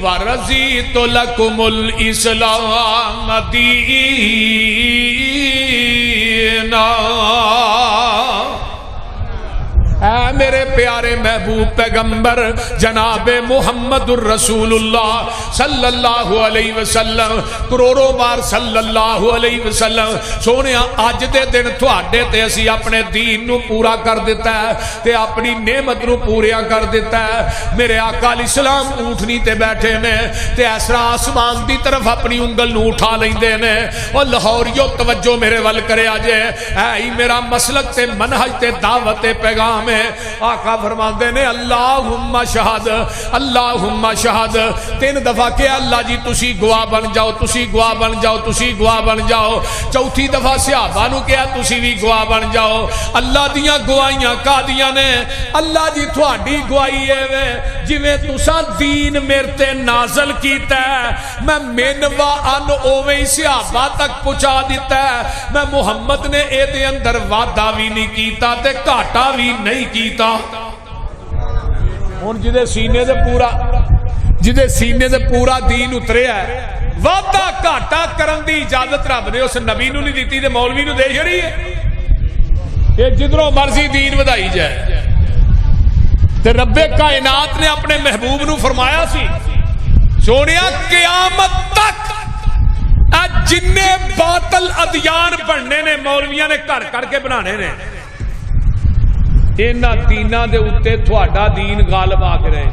ورضیت لکم الاسلام دینا. اے میرے پیارے محبوب پیغمبر جناب محمد الرسول اللہ صلی اللہ علیہ وسلم، کروڑوں بار صلی اللہ علیہ وسلم. سونے اج دے دن تھوڑے تے اسی اپنے دین نو پورا کر دیتا ہے تے اپنی نعمت نو پوریا کر دیتا ہے. میرے آقا علیہ السلام اونٹنی تے بیٹھے نے تے ایسا آسمان دی طرف اپنی انگل نو اٹھا لیندے نے. اور لاہوریو توجہ میرے ول کرے آجے، اے میرا مسلک تے منہج تے دعوت تے پیغام. آقا فرماندے نے اللہم شہد اللہم شہد. 3 دفعہ کہ اللہ جی تسی گواہ بن جاؤ، تسی گواہ بن جاؤ، تسی گواہ بن جاؤ. چوتھی دفعہ صحابہ نو کہا تسی بھی گواہ بن جاؤ. اللہ دیاں گواہیاں کا دیاں نے؟ اللہ جی تھوڑی گواہی ہے جویں تساں دین میرے تے نازل کیتا ہے میں من و ان اوویں ہی صحابہ تک پہنچا دیتا ہے. میں محمد نے اے دے اندر وعدہ بھی نہیں کیتا تے گھاٹا بھی نہیں کیتا. ہن جدے سینے دے پورا دین اتریا ہے، وعدہ گھاٹا کرن دی اجازت رب نے اس نبی نو نہیں دیتی تے مولوی نو دے چھڑی ہے. یہ جدروں مرضی دین ودائی جائے. تے رب کائنات نے اپنے محبوب نو فرمایا سی سونیا قیامت تک جننے باطل ادیان بننے نے مولویاں نے گھر کر کے بنانے نے، اینا دینہ دے اتے تھوڑا دین غالب آ کے رہے.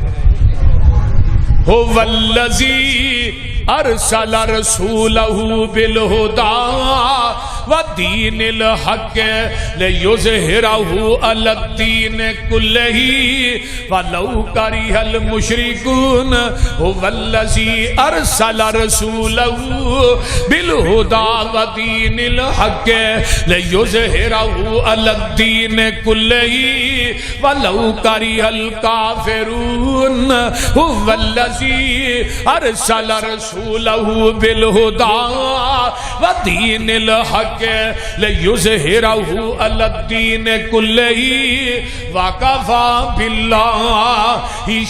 هو الذی ارسل رسولہ بالہدی ودین الحق لیظہرہ علی الدین کلہ ولو کرہ المشرکون. هو الذی ارسل رسولہ بالہدی ودین الحق لیظہرہ علی الدین کلہ ولو کرہ الکافرون. هو الذی ارسل رسولہ بالہدی ودین الحق لیظہرہ علی الدین کلہ وکفی باللہ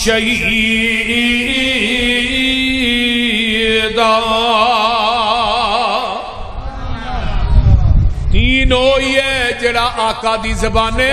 شہیدا. دین ہوئی ہے جڑا آقا دی زبانے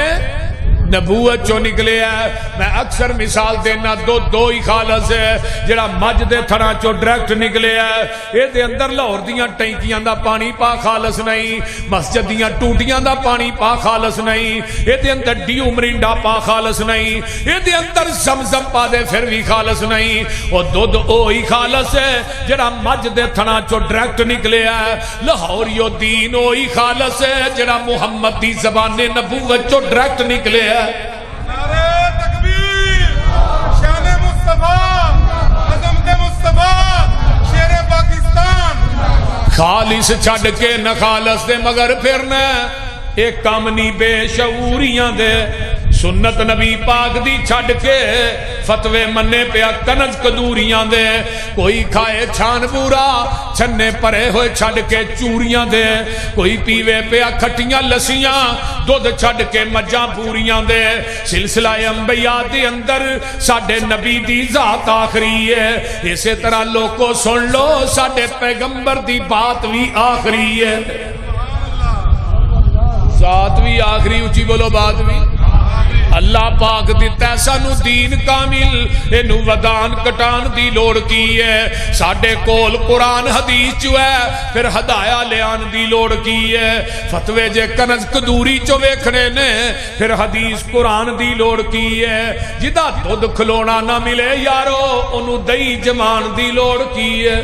نبوت چو نکلے ہے. میں اکثر مثال دینا دو ہی خالص ہے جڑا مجھ دے تھڑا چو ڈائریکٹ نکلے ہے. اے دے اندر لاہور دیاں ٹینکیاں دا پانی پا خالص نہیں، مسجد دیاں ٹوٹیاں دا پانی پا خالص نہیں، اے دے اندر ڈیو مرینڈا پا خالص نہیں، اے دے اندر زمزم پا دے پھر بھی خالص نہیں. او دودھ اوہی خالص ہے جڑا مجھ دے تھڑا چو ڈائریکٹ نکلے ہے. لاہوریو دین اوہی خالص ہے جڑا محمد دی زبان نبوت چو ڈائریکٹ نکلے ہے. نعرہ تکبیر، شان مصطفیٰ، عظمت مصطفیٰ، شیر پاکستان. خالص چھڑ کے نہ خالص دے مگر پھرنا ایک کام نہیں بے شعوریاں دے. سنت نبی پاک دی چھڑ کے فتوے منے پیا کنز کدوریاں دے. کوئی کھائے چھان بورا چھنے پرے ہوئے چھڑ کے چوریاں دے. کوئی پیوے پیا کھٹیاں لسیاں دودھ چھڑ کے مجاں پوریاں دے. سلسلہ انبیاء دی اندر ساڑھے نبی دی ذات آخری ہے. اسی طرح لوگوں سن لو ساڑھے پیغمبر دی بات بھی آخری ہے. ذات بھی آخری، اچھی بولو بات بھی اللہ پاک دیتا ہے سانو دین کامل، اینو ودان کٹان دی لوڑ کی ہے؟ ساڈے کول قرآن حدیث جو ہے، پھر ہدایا لیان دی لوڑ کی ہے؟ فتوے جے کنز کدوری چو ویکھنے نے، پھر حدیث قرآن دی لوڑ کی ہے؟ جدا دودھ کھلونا نہ ملے یارو، انو دئی جمان دی لوڑ کی ہے؟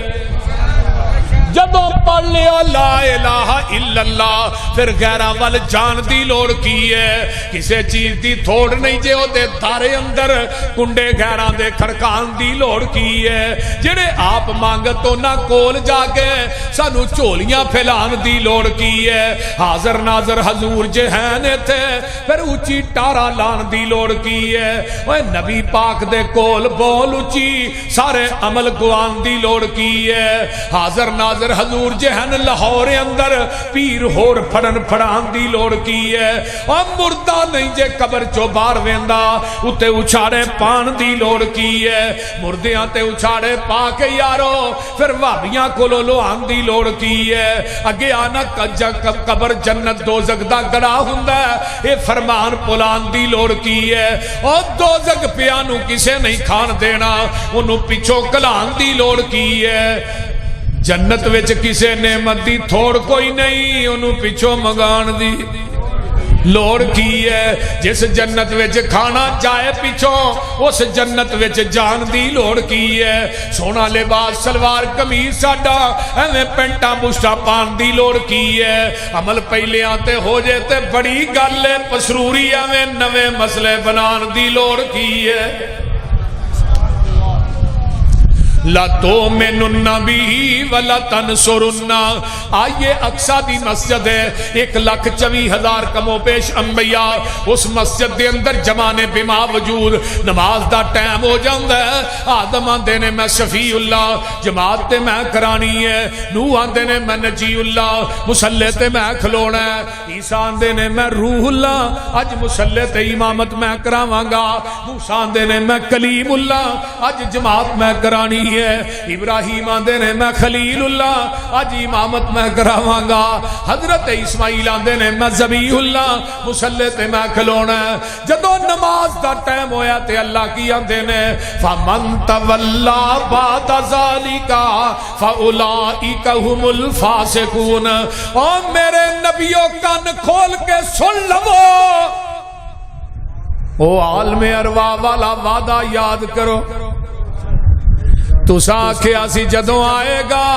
جدوں پڑھ لیا لا الہ الا اللہ، پھر غیرہ وال جان دی لوڑ کی ہے؟ کسے چیز دی تھوڑ نہیں جے او دے دارے اندر کنڈے غیرہ دے کھڑکان دی لوڑ کی ہے؟ جڑے آپ مانگتوں نہ کول جا کے سانو چولیاں پھیلان دی لوڑ کی ہے؟ حاضر ناظر حضور جہانے تھے، پھر اچھی ٹارا لان دی لوڑ کی ہے؟ اوہ نبی پاک دے کول بول اچھی سارے عمل گوان دی لوڑ کی ہے؟ حاضر ناظر حضور جہن لاہور اندر پیر ہور پھڑن پھڑان دی لوڑ کی ہے؟ اور مردہ نہیں جے قبر چو بار ویندا اتے اچھاڑے پان دی لوڑ کی ہے؟ مردیاں تے اچھاڑے پا کے یارو پھر وابیاں کو لو آن دی لوڑ کی ہے؟ اگے آنا قبر جنت دوزک دا گڑا ہوندا ہے، اے فرمان پلان دی لوڑ کی ہے؟ اور دوزک پیانو کسے نہیں کھان دینا، انہوں پچھو کلان دی لوڑ کی ہے؟ جنت وچ کسے نعمت دی تھوڑ کوئی نہیں، انہوں پچھو مگان دی لوڑ کی ہے؟ جس جنت وچ کھانا جائے پچھو، اس جنت وچ جان دی لوڑ کی ہے؟ سونا لباس سلوار قمیض ساڈا ایویں پینٹا بوشٹا پان دی لوڑ کی ہے؟ عمل پہلے آتے ہو جے تے بڑی گل ہے، پسروری ایویں نویں مسئلے بنان دی لوڑ کی ہے؟ لَتُؤْمِنُنَّ بِهِ وَلَتَنْصُرُنَّ، آئیے اقصی دی مسجد ہے، 1,24,000 کم و بیش انبیاء اس مسجد دے اندر جمانے بما وجود نماز دا ٹائم ہو جاندہ ہے۔ آدم آندے نے میں شفیع اللہ، جماعت تے میں کرانی ہے، نوح آندے نے میں نجی اللہ، مسلح تے میں کھلونا ہے، عیسیٰ آندے نے میں روح اللہ، اج مسلح تے امامت میں کراواں گا، موسیٰ آندے نے میں کلیم اللہ، اج جماعت میں کرانی ہے، ابراہیم آندے نے میں خلیل اللہ، اج امامت میں کراواں گا، حضرت اسماعیل آندے نے میں ذبیح اللہ، مسلح تے میں کھلونا ہے۔ جدو نماز دا ٹائم ہویا تے اللہ کی آندے نے فَمَن تَوَلَّا بَعْدَ ذَلِكَ فَأُولَئِكَ هُمُ الْفَاسِقُونَ۔ اور میرے نبیوں کان کھول کے سن لو، او عالم ارواح والا وعدہ یاد کرو، تسا آکھے اسی جدوں آئے گا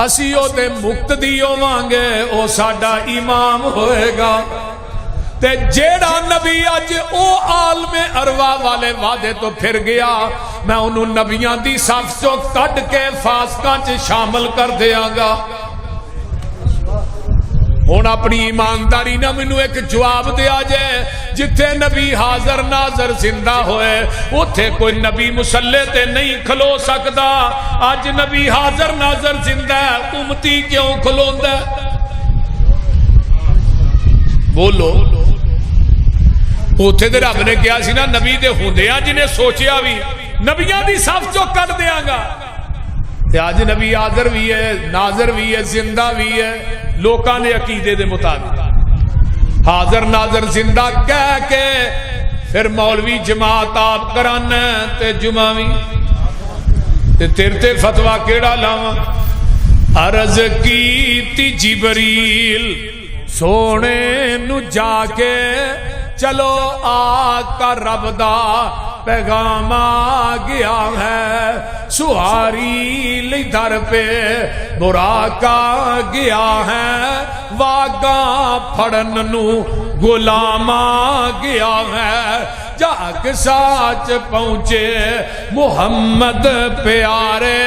اسی او دے مقتدی ہوانگے، او ساڈا امام ہوئے گا۔ تے جیڑا نبی اج او عالم ارواح والے وعدے تو پھر گیا، میں انہوں نبیاں دی صف چو کٹ کے فاسقاں چ شامل کر دیاں گا۔ ہون اپنی ایمانداری نہ منو ایک جواب دیا جائے، جتھے نبی حاضر ناظر زندہ ہوئے اتھے کوئی نبی مسلح تے نہیں کھلو سکتا، آج نبی حاضر ناظر زندہ ہے، امتی کیوں کھلوندہ ہے؟ بولو اتھے دے رب نے کیا سی نا نبی دے ہوندیاں جنہیں سوچیا بھی نبیاں دی صف چو کر دیاں گا۔ آج نبی حاضر بھی ہے، ناظر بھی ہے، زندہ بھی ہے، لوکاں نے عقیدے دے مطابق حاضر ناظر زندہ کہہ کے پھر مولوی جماعت آپ کرانا تے جمعوی تے تیرتے فتوہ کیڑا لاواں؟ عرض کی تی جبریل سونے نو جا کے، چلو آقا رب دا پیغام آ گیا ہے، سواری لی در پہ براکا گیا ہے، واگاں پھڑن نو غلام آ گیا ہے، جاگ ساچ پہنچے محمد پیارے،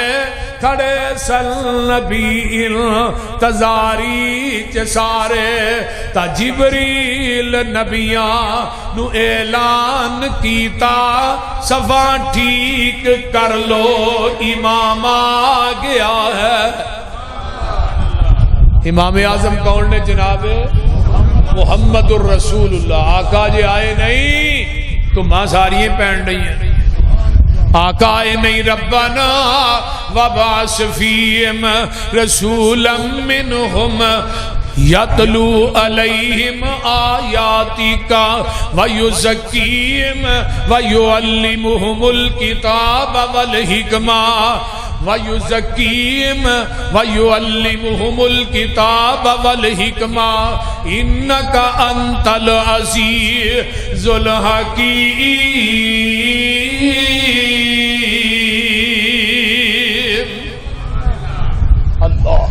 کھڑے سل نبی انتظاری چ سارے، تا جبریل نبیاں نو اعلان کیتا، صفاں ٹھیک کر لو امام آ گیا ہے۔ امام اعظم کون نے جناب؟ محمد الرسول اللہ۔ آقا جی آئے نہیں تو ماں ساری پہن رہی ہیں، آقا آئے نہیں ربنا وبعث فیہم رسولا منہم یتلو علیہم آیاتک ویزکیہم ویعلمہم الکتاب والحکمہ وَيُزَكِّيهِمْ وَيُعَلِّمُهُمُ الْكِتَابَ وَالْحِكْمَةَ إِنَّكَ أَنْتَ الْعَزِيزُ الْحَكِيمُ. اللہ.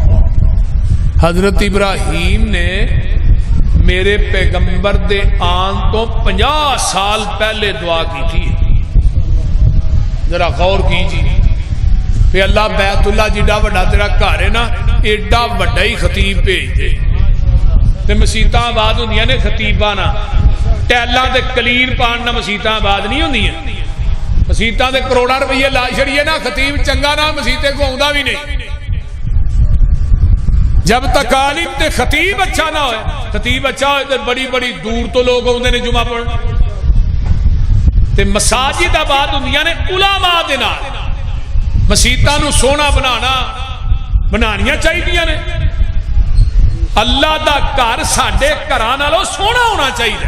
حضرت ابراہیم نے میرے پیغمبر دے آن تو 50 سال پہلے دعا کی تھی. ذرا غور کیجیے کہ اللہ بیت اللہ جیڈا وڈا تیرا گھر ہے نا ایڈا وڈا ہی خطیب بھیج دے تے مسیتاں آباد ہوندیاں نے خطیباں نہ ٹیلاں تے کلیر پان نہ مسیتاں آباد نہیں ہوندیاں. مسیتاں تے کروڑاں روپیے لا چھڑیے نا خطیب چنگا نہ مسیتے کو آوندا بھی نہیں. جب تک عالم تے خطیب اچھا نہ ہوئے خطیب اچھا ہوئے تے بڑی بڑی دور تو لوگ ہوندے نے جمعہ پڑھن تے مساجد آباد ہوندیاں نے علماء دے نال. مسیتاں نو سونا بنانیاں چاہیے نے. اللہ دا گھر ساڈے گھراں نالوں سونا ہونا چاہیے.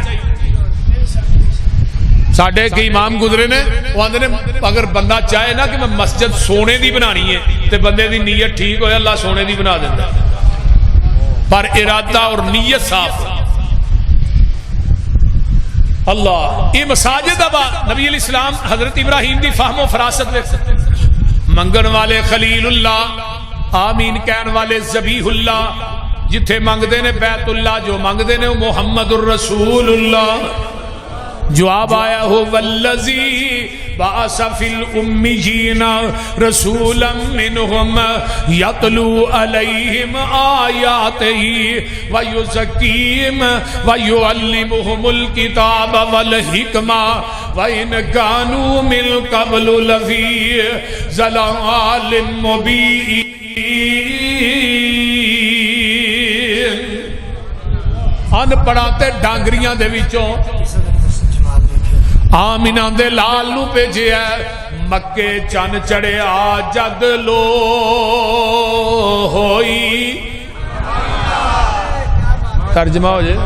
ساڈے کئی امام گزرے نے وہ آندے نے اگر بندہ چاہے نا کہ میں مسجد سونے دی بنانی ہے تے بندے دی نیت ٹھیک ہوئے اللہ سونے دی بنا دیتا پر ارادہ اور نیت صاف. اللہ یہ مساجد آباد نبی علیہ السلام حضرت ابراہیم دی فہم و فراست دیکھ سکتے. منگن والے خلیل اللہ آمین کہن والے ذبیح اللہ جتھے منگدے نے بیت اللہ جو منگدے نے محمد الرسول اللہ. جواب آیا ہو والذی بعث فی الامیین رسولا منہم یتلو علیہم آیاتہ ویزکیہم ویعلمہم الکتاب والحکمہ وَإِنْ كَانُوا مِنْ قَبْلُ لَفِي ضَلَالٍ مُبِينٍ. ان پڑھاتے ڈانگریاں دے وچوں آمینہ دے لال نو بھیجے ہے مکے چن چڑھیا جد لو ہوئی. ترجمہ ہو جائے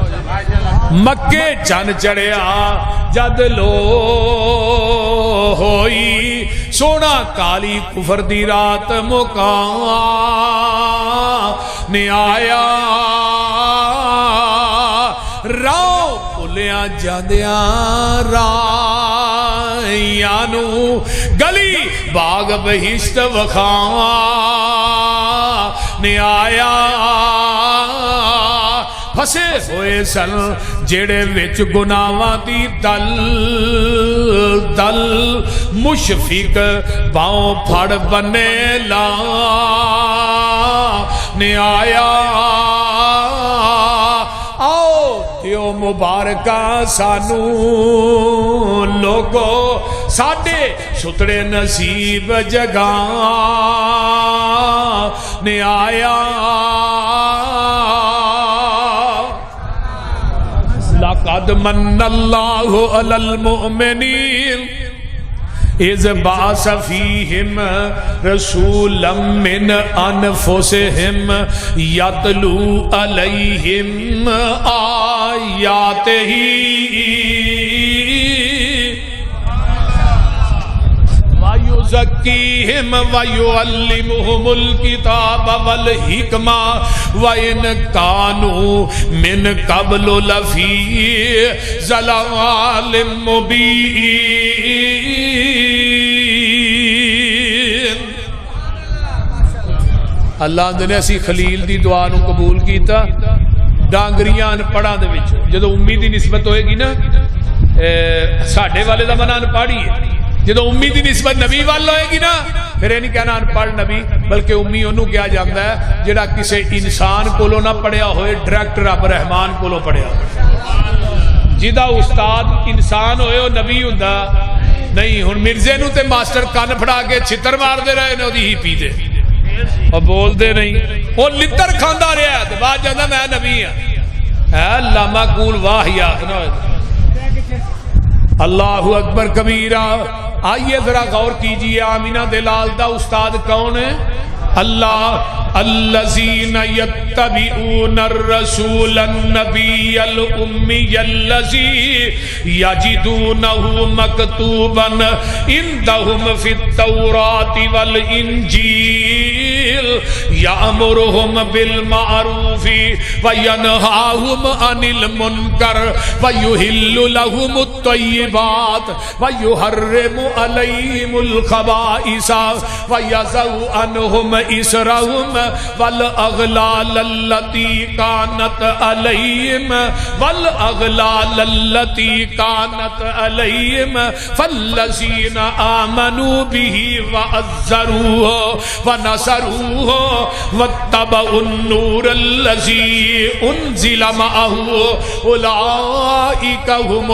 مکے چن چڑھیا جد لو ہوئی سونا کالی کفر دی رات مکان نے آیا راہ پھلیاں جاندیاں رائیانو گلی باغ بہشت وخان نے آیا پھسے ہوئے سن جڑے وچ گناہاں دی دل دل مشفق باؤں پھڑ بنے لا نے آیا آؤ دیو مبارکہ سانو لوگو ساڈے ستڑے نصیب جگاں نے آیا لقد من اللہ علی المؤمنین اذ بعث فیہم رسولا من انفسہم یتلو علیہم آیاتہ وَيُزَكِّيهِمْ وَيُعَلِّمُهُمُ الْكِتَابَ وَالْحِكْمَةَ وَإِنْ كَانُوا مِنْ قَبْلُ لَفِي ضَلَالٍ مُبِينٍ. اللہ نے اسی خلیل دی دعا نو قبول کیتا. ڈانگریاں پڑھاں دے وچ جدوں امید دی نسبت ہوئے گی نا ساڈے والے دا منع پڑھی ہے جدو امی دی نسبت نبی وال ہوئے گی نا پھر یہ نہیں کہنا ان پڑھ نبی بلکہ امی انہوں کیا جاندہ ہے جڑا کسے انسان کولو نہ پڑھیا ہوئے ڈائریکٹ رب رحمان کولو پڑھیا ہوئے. جدا استاد انسان ہوئے وہ نبی ہوندہ نہیں. ہن مرزے نو تے ماسٹر کان پھڑا کے چھتر مار دے رہے نے دی ہی پی دے اور بول دے نہیں وہ لتر کھاندہ رہا ہے بعد جاندہ میں نبی ہاں. اے لاما کول واہیا اللہ اکبر کبیرہ. آئیے ذرا غور کیجئے آمینہ دلال دا استاد کون ہے؟ اللہ الذین یتبعون الرسول النبی الامی الذی یجدونہ مکتوبا عندہم فی التوراۃ والانجیل یأمرہم بالمعروف وینہاہم عن المنکر ویحل لہم الطیبات ویحرم علیہم الخبائث ویضع عنہم اسرہم والاغلال التي كانت عليهم فالذين آمنوا به وعزروه ونصروه واتبعوا النور الذي أنزل معه أولئك هم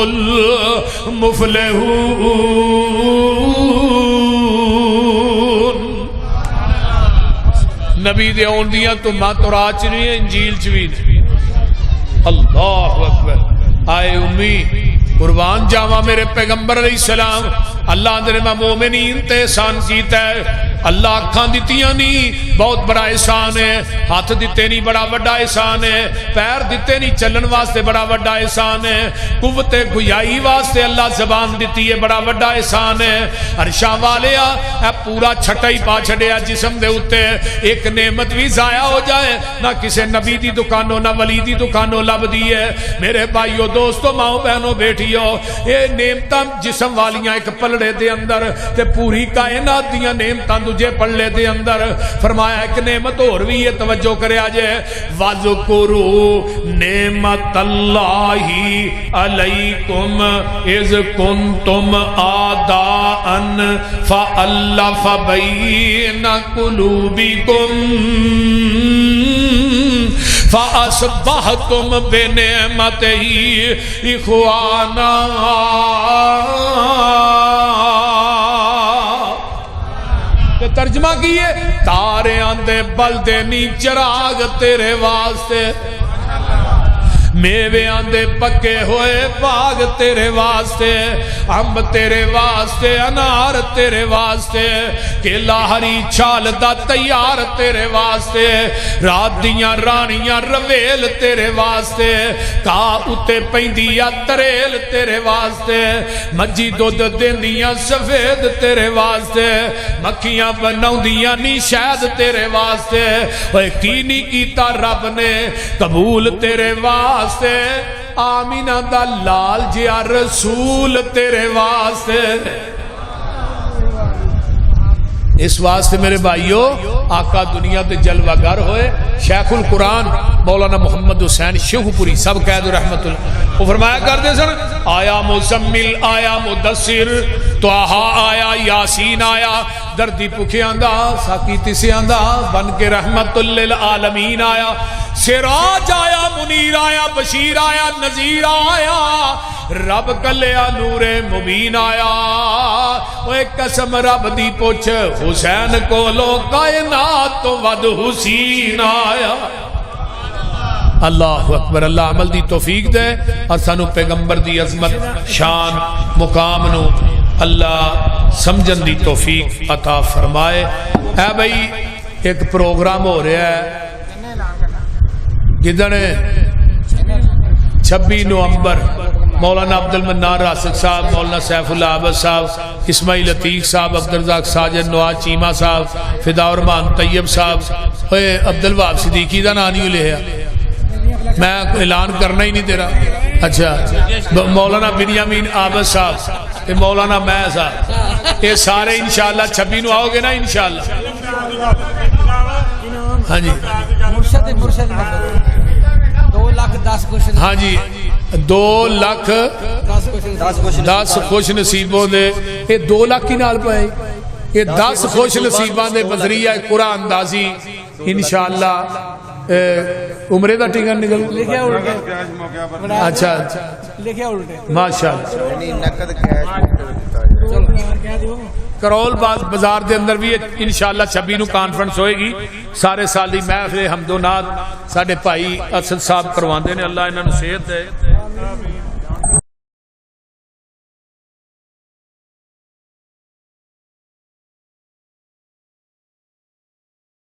المفلحون. نبی دے آن دیا تو ماتورات چ نہیں ہے، انجیل چ بھی نہیں. اللہ اکبر. آئے امی قربان جاواں میرے پیغمبر علیہ السلام اللہ نے مومنین تے احسان کیتا ہے. اللہ اکھاں دتیاں نہیں بہت بڑا احسان ہے، ہاتھ دیتے نہیں بڑا بڑا احسان ہے، پیر دیتے نہیں چلن واسطے بڑا بڑا احسان ہے، قوت گویائی واسطے اللہ زبان دیتی ہے بڑا بڑا احسان ہے. عرشاں والیا اے پورا چھٹا ہی پا چھڑیا جسم دے اوتے، ایک نعمت بھی ضائع ہو جائے نہ کسے نبی دی دکانوں نہ ولی دی دکانوں لب دی ہے. میرے بھائیو دوستو ماؤں بہنوں بیٹھیو، اے نعمتاں جسم والیاں ایک پلڑے دے اندر تے پوری کائنات دیاں نعمتاں دوجے پلڑے دے اندر. فرمایا ایک نعمت اور بھی ہے، توجہ کرے آجے. وَذْكُرُوا نِعْمَتَ اللَّهِ عَلَيْكُمْ اِذْ كُنْتُمْ أَعْدَاءً فَأَلَّفَ بَيْنَ قُلُوبِكُمْ فَأَصْبَحْتُمْ بِنِعْمَتِهِ إِخْوَانًا. ترجمہ کیے تارے آندے بلدے نی چراغ تیرے واسطے، میوے آندے پکے ہوئے باغ تیرے واسطے، امب تیرے واسطے، انار تیرے واسطے، کیلا ہری چھال دا تیار تیرے واسطے، رات دیاں رانیاں رویل تیرے واسطے، کا اتے پیندیا تریل تیرے واسطے، مجھی دودھ دیندیاں سفید تیرے واسطے، مکھیاں بناؤں دیاں نی شہد تیرے واسطے. اوے کی نہیں کیتا رب نے قبول تیرے واسطے، آمینہ دا لال جیا رسول تیرے واسطے. اس واسطے میرے بھائیو آقا دنیا تے جلوہ گر ہوئے شیخ القرآن مولانا محمد حسین شیخ پوری سب قید رحمت اللہ وہ فرمایا کرتے سن آیا مزمل آیا مدثر طٰہٰ آیا یاسین آیا دردی پکھے آندہ ساکی تیسے آندہ بن کے رحمت للعالمین آیا سراج آیا منیر آیا بشیر آیا نذیر آیا رب کلیا نور مبین آیا. اوے قسم رب دی پوچھ حسین کو لو کائنات تو ود حسین آیا. اللہ اکبر. اللہ عمل دی توفیق دے اور سانو پیغمبر دی عظمت شان مقام نو اللہ سمجھن دی توفیق عطا فرمائے. اے بھئی ایک پروگرام ہو رہا ہے جدن 26 نومبر مولانا عبد المنان راسک صاحب، مولانا سیف اللہ عبد صاحب، اسماعیل عتیق صاحب، عبدالرزاق ساجد، نواز چیمہ صاحب، فدا الرحمان طیب صاحب. عبدالوہاب صدیقی دا نام نہیں لیا، میں اعلان کرنا ہی نہیں تیرا. اچھا مولانا بنیامین عابد صاحب، مولانا میں صاحب، یہ سارے انشاءاللہ 26 نو آؤ گے نا انشاءاللہ. ہاں جی مرشد 2,10,000 ہاں جی 2,10,000 خوش نصیبوں دے یہ 2 لاکھ ہی نال پائے یہ 10 خوش نصیباں دے بذریعہ قرآن اندازی انشاءاللہ عمرے دا ٹکٹ نکل لکھیا الٹے. اچھا لکھیا الٹے ماشاءاللہ. کرول بازار دے اندر بھی انشاءاللہ 26 نو کانفرنس ہوئے گی. سارے سالی محفل حمد و نعت ساڈے بھائی اسد صاحب کرواندے نے. اللہ انہاں نوں صحت دے.